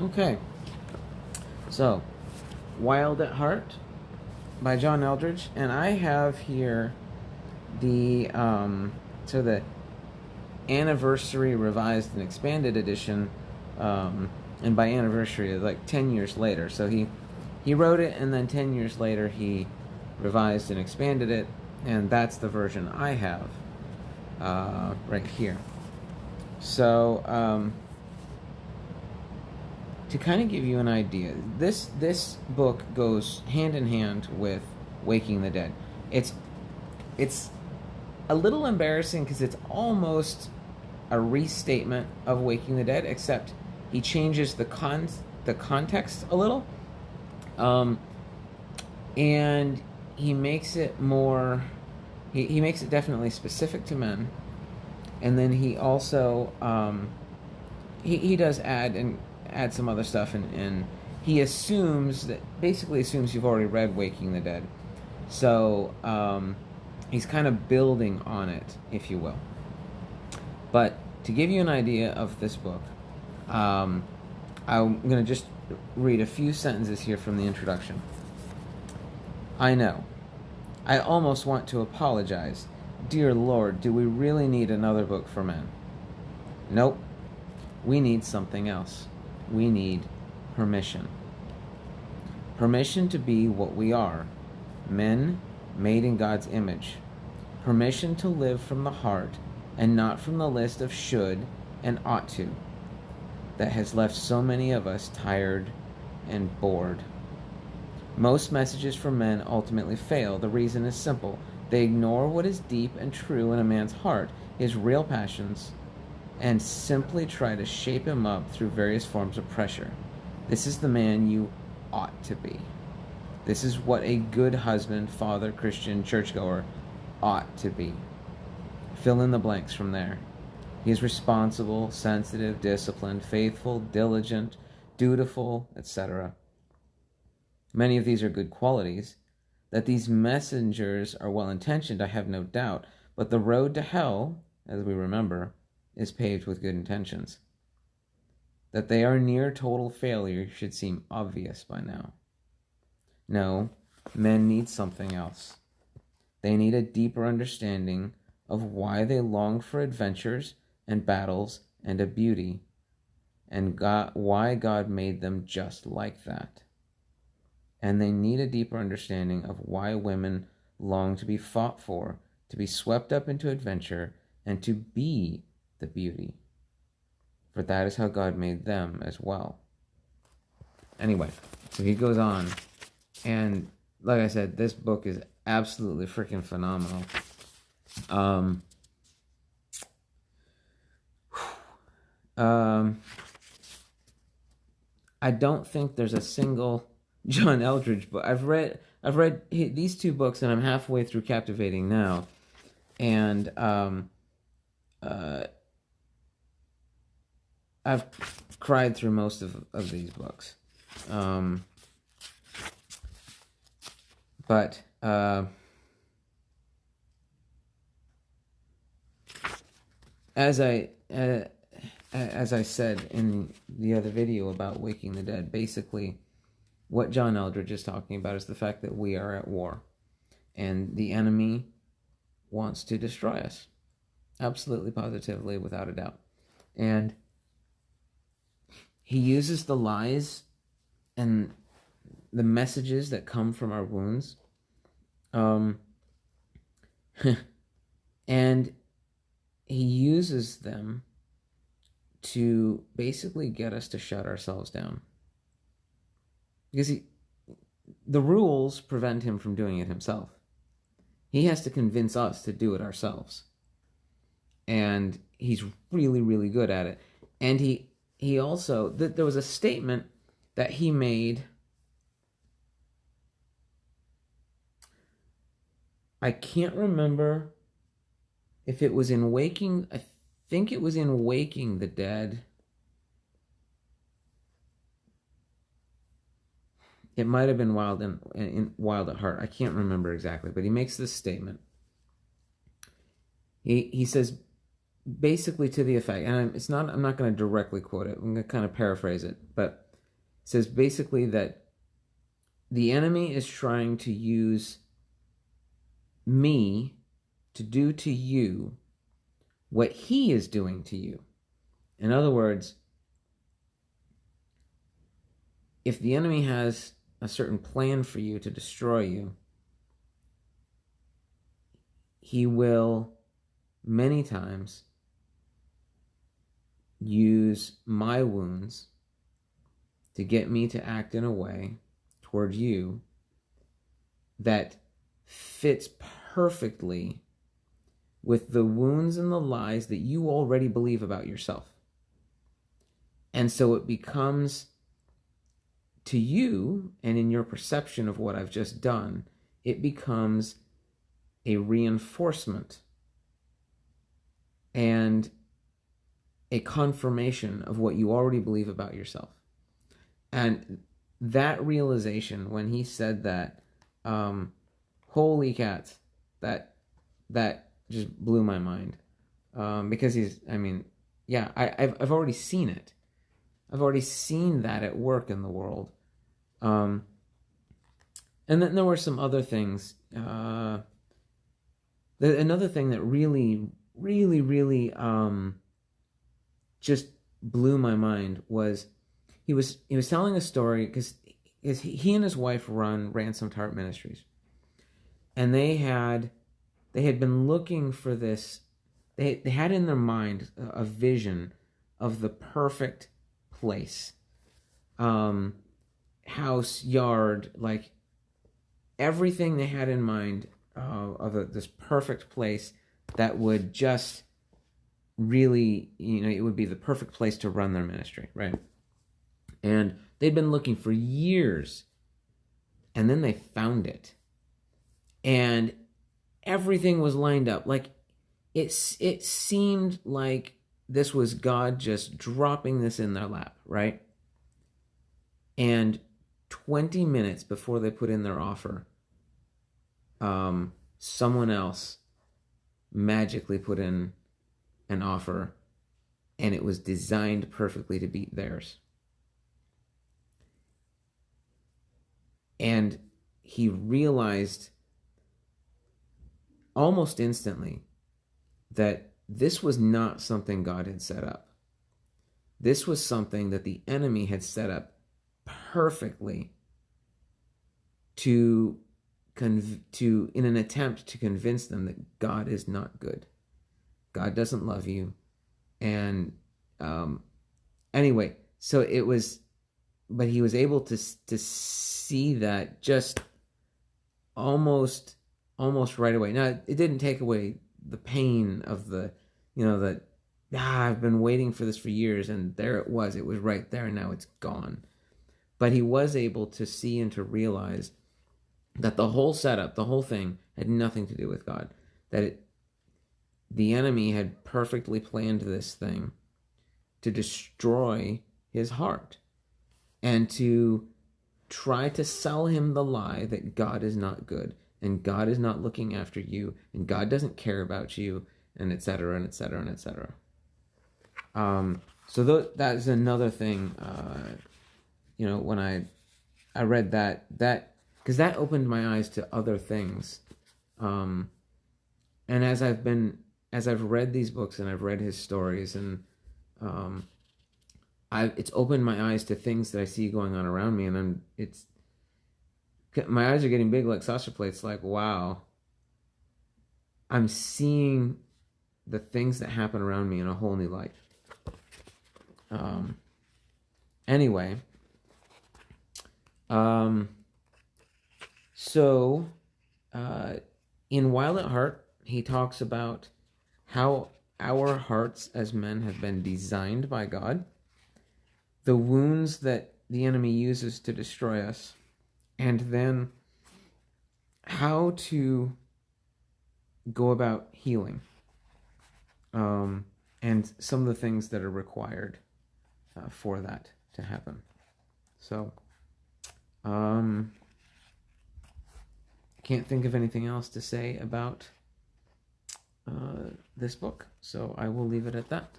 Okay, so Wild at Heart by John Eldridge, and I have here the the anniversary revised and expanded edition, and by anniversary like 10 years later. So he wrote it, and then 10 years later he revised and expanded it, and that's the version I have right here. So to kind of give you an idea, this book goes hand in hand with Waking the Dead. It's a little embarrassing because it's almost a restatement of Waking the Dead, except he changes the context a little, and he makes it more. He makes it definitely specific to men, and then he also he does add some other stuff, and he basically assumes you've already read Waking the Dead, so he's kind of building on it, if you will. But to give you an idea of this book, I'm going to just read a few sentences here from the introduction. I know. I almost want to apologize. Dear Lord, do we really need another book for men? Nope. We need something else. We need permission. Permission to be what we are, men made in God's image. Permission to live from the heart and not from the list of should and ought to that has left so many of us tired and bored. Most messages from men ultimately fail. The reason is simple. They ignore what is deep and true in a man's heart, his real passions, and simply try to shape him up through various forms of pressure. This is the man you ought to be. This is what a good husband, father, Christian, churchgoer ought to be. Fill in the blanks from there. He is responsible, sensitive, disciplined, faithful, diligent, dutiful, etc. Many of these are good qualities. That these messengers are well-intentioned, I have no doubt, but the road to hell, as we remember, is paved with good intentions. That they are near total failure should seem obvious by now. No, men need something else. They need a deeper understanding of why they long for adventures and battles and a beauty, and why God made them just like that. And they need a deeper understanding of why women long to be fought for, to be swept up into adventure, and to be the beauty. For that is how God made them as well. Anyway, so he goes on, and like I said, this book is absolutely freaking phenomenal. I don't think there's a single John Eldridge book. I've read these two books, and I'm halfway through Captivating now, and I've cried through most of these books. But as I said in the other video about Waking the Dead, basically what John Eldridge is talking about is the fact that we are at war, and the enemy wants to destroy us, absolutely, positively, without a doubt. And he uses the lies and the messages that come from our wounds, and he uses them to basically get us to shut ourselves down. Because the rules prevent him from doing it himself. He has to convince us to do it ourselves. And he's really, really good at it. And he also, there was a statement that he made. I can't remember if it was in Waking, I think it was in Waking the Dead. It might have been Wild at Heart. I can't remember exactly, but he makes this statement. He says basically to the effect, and I'm not going to directly quote it. I'm going to kind of paraphrase it, but says basically that the enemy is trying to use me to do to you what he is doing to you. In other words, if the enemy has a certain plan for you to destroy you, he will many times use my wounds to get me to act in a way toward you that fits perfectly with the wounds and the lies that you already believe about yourself. And so it becomes, to you and in your perception of what I've just done, it becomes a reinforcement and a confirmation of what you already believe about yourself. And that realization, when he said that, holy cats, that just blew my mind. Because I've already seen it. I've already seen that at work in the world. And then there were some other things. Another thing that really, really, really just blew my mind was he was telling a story because he and his wife run Ransomed Heart Ministries, and they had been looking for this. They had in their mind a vision of the perfect place, house, yard, like everything they had in mind of this perfect place that would just really, it would be the perfect place to run their ministry, right? And they'd been looking for years, and then they found it, and everything was lined up. Like it seemed like this was God just dropping this in their lap, right? And 20 minutes before they put in their offer, someone else magically put in an offer, and it was designed perfectly to beat theirs. And he realized almost instantly that this was not something God had set up. This was something that the enemy had set up perfectly to in an attempt to convince them that God is not good. God doesn't love you. And anyway, so it was, but he was able to see that just almost right away. Now, it didn't take away the pain of the, that I've been waiting for this for years, and there it was right there, and now it's gone. But he was able to see and to realize that the whole setup, the whole thing, had nothing to do with God. That the enemy had perfectly planned this thing to destroy his heart and to try to sell him the lie that God is not good and God is not looking after you and God doesn't care about you, and etc. and etc. and etc. So that is another thing. When I read that because that opened my eyes to other things, and as I've read these books and I've read his stories, and it's opened my eyes to things that I see going on around me, and my eyes are getting big like saucer plates. Like, wow, I'm seeing the things that happen around me in a whole new light. Anyway, so in Wild at Heart, he talks about how our hearts as men have been designed by God, the wounds that the enemy uses to destroy us, and then how to go about healing, and some of the things that are required for that to happen. So, can't think of anything else to say about this book, so I will leave it at that.